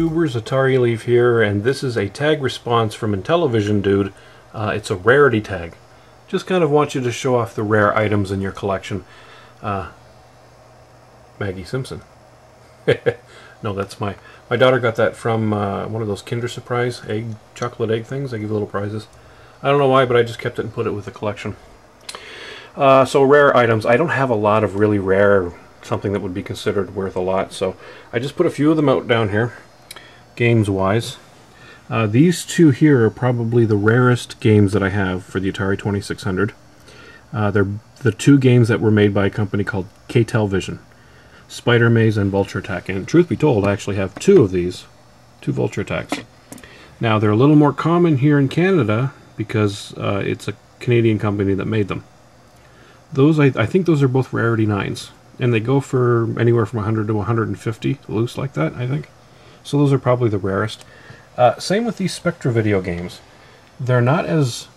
YouTubers, Atari Leaf here, and this is a tag response from Intellivision Dude. It's a rarity tag. Just kind of want you to show off the rare items in your collection. Maggie Simpson. No, that's my daughter got that from one of those Kinder Surprise chocolate egg things. I give little prizes. I don't know why, but I just kept it and put it with the collection. So rare items. I don't have a lot of really rare, something that would be considered worth a lot, so I just put a few of them out down here, games wise. These two here are probably the rarest games that I have for the Atari 2600. They're the two games that were made by a company called K-Telvision, Spider Maze and Vulture Attack. And truth be told, I actually have two of these, two Vulture Attacks. Now they're a little more common here in Canada because it's a Canadian company that made them. Those I think those are both Rarity 9s. And they go for anywhere from 100 to 150 loose like that, I think. So those are probably the rarest. Same with these Spectra video games. They're not as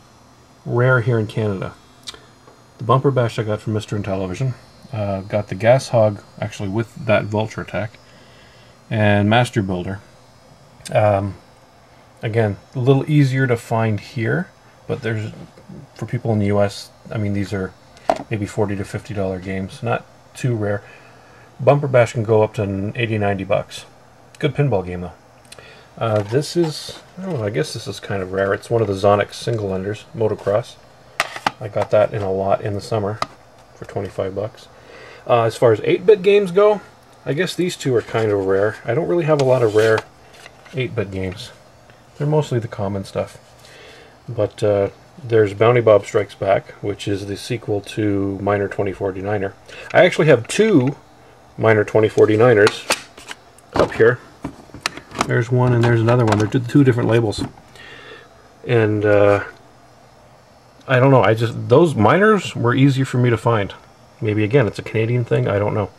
rare here in Canada. The Bumper Bash I got from Mr. Intellivision. Got the Gas Hog, actually with that Vulture Attack. And Master Builder. Again, a little easier to find here. But there's, for people in the US, I mean, these are maybe $40 to $50 games. Not too rare. Bumper Bash can go up to $80, $90. Good pinball game though. This is, I don't know, I guess this is kind of rare. It's one of the Zonix single enders, Motocross. I got that in a lot in the summer for $25. As far as 8-bit games go, I guess these two are kind of rare. I don't really have a lot of rare 8-bit games. They're mostly the common stuff. But there's Bounty Bob Strikes Back, which is the sequel to Miner 2049er. I actually have two Miner 2049ers up here. There's one and there's another one. They're two different labels. And I don't know, those Miners were easier for me to find. Maybe again, it's a Canadian thing, I don't know.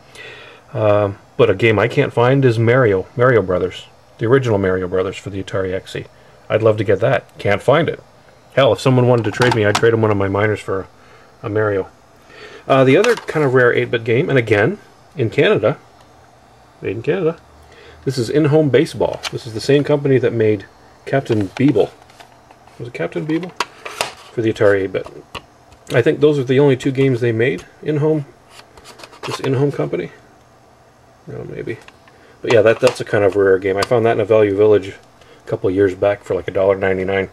But a game I can't find is Mario Brothers. The original Mario Brothers for the Atari XE. I'd love to get that. Can't find it. Hell, if someone wanted to trade me, I'd trade them one of my Miners for a Mario. The other kind of rare 8-bit game, and again, in Canada, made in Canada, this is In-Home Baseball. This is the same company that made Captain Beeble. Was it Captain Beeble? For the Atari 8-bit. I think those are the only two games they made, In-Home. This In-Home company. No, maybe. But yeah, that's a kind of rare game. I found that in a Value Village a couple of years back for like $1.99.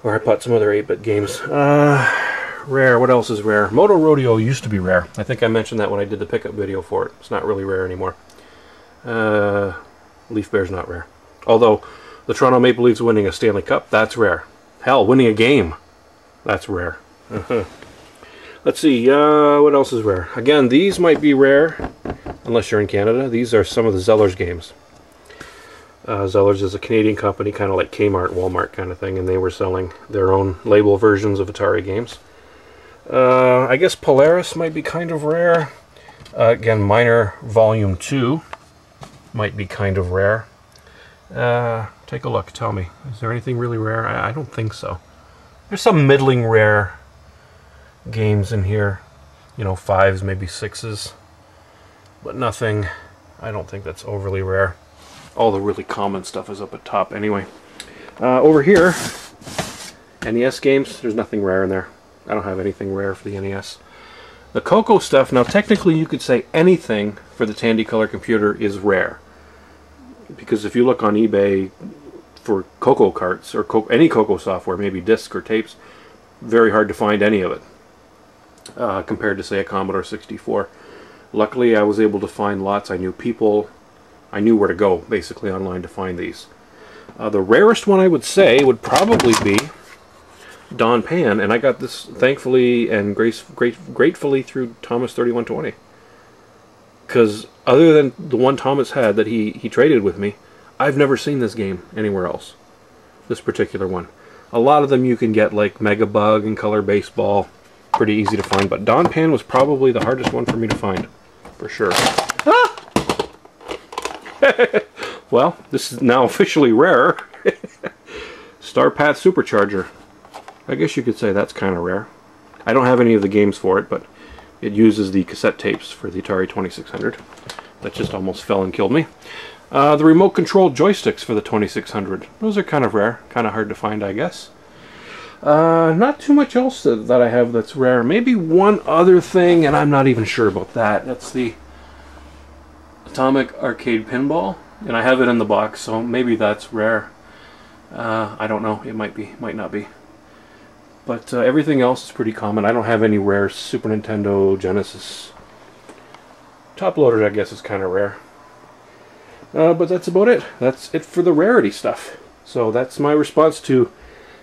Or I bought some other 8-bit games. Rare, what else is rare? Moto Rodeo used to be rare. I think I mentioned that when I did the pickup video for it. It's not really rare anymore. Leaf Bear's not rare. Although, the Toronto Maple Leafs winning a Stanley Cup, that's rare. Hell, winning a game, that's rare. Let's see, what else is rare? Again, these might be rare, unless you're in Canada. These are some of the Zellers games. Zellers is a Canadian company, kind of like Kmart, Walmart kind of thing, and they were selling their own label versions of Atari games. I guess Polaris might be kind of rare. Again, Miner Volume 2 might be kind of rare. Take a look, tell me. Is there anything really rare? I don't think so. There's some middling rare games in here. You know, 5s, maybe 6s. But nothing, I don't think that's overly rare. All the really common stuff is up at top anyway. Over here, NES games, there's nothing rare in there. I don't have anything rare for the NES. The Coco stuff, now technically you could say anything for the Tandy Color computer is rare. Because if you look on eBay for Coco carts, or any Coco software, maybe discs or tapes, very hard to find any of it. Compared to, say, a Commodore 64. Luckily, I was able to find lots. I knew people. I knew where to go, basically, online to find these. The rarest one, I would say, would probably be Don Pan, and I got this, thankfully and gratefully, through Thomas 3120. Because other than the one Thomas had that he traded with me, I've never seen this game anywhere else. This particular one. A lot of them you can get, like Megabug and Color Baseball. Pretty easy to find, but Don Pan was probably the hardest one for me to find. For sure. Ah! Well, this is now officially rare. Starpath Supercharger. I guess you could say that's kind of rare. I don't have any of the games for it, but it uses the cassette tapes for the Atari 2600. That just almost fell and killed me. The remote control joysticks for the 2600. Those are kind of rare, kind of hard to find, I guess. Not too much else that I have that's rare. Maybe one other thing, and I'm not even sure about that. That's the Atomic Arcade Pinball, and I have it in the box, so maybe that's rare. I don't know. It might be, might not be. But everything else is pretty common. I don't have any rare Super Nintendo, Genesis. Top loaded, I guess, is kind of rare. But that's about it. That's it for the rarity stuff. So that's my response to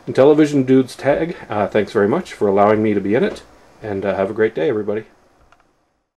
Intellivision Dude's tag. Thanks very much for allowing me to be in it, and have a great day, everybody.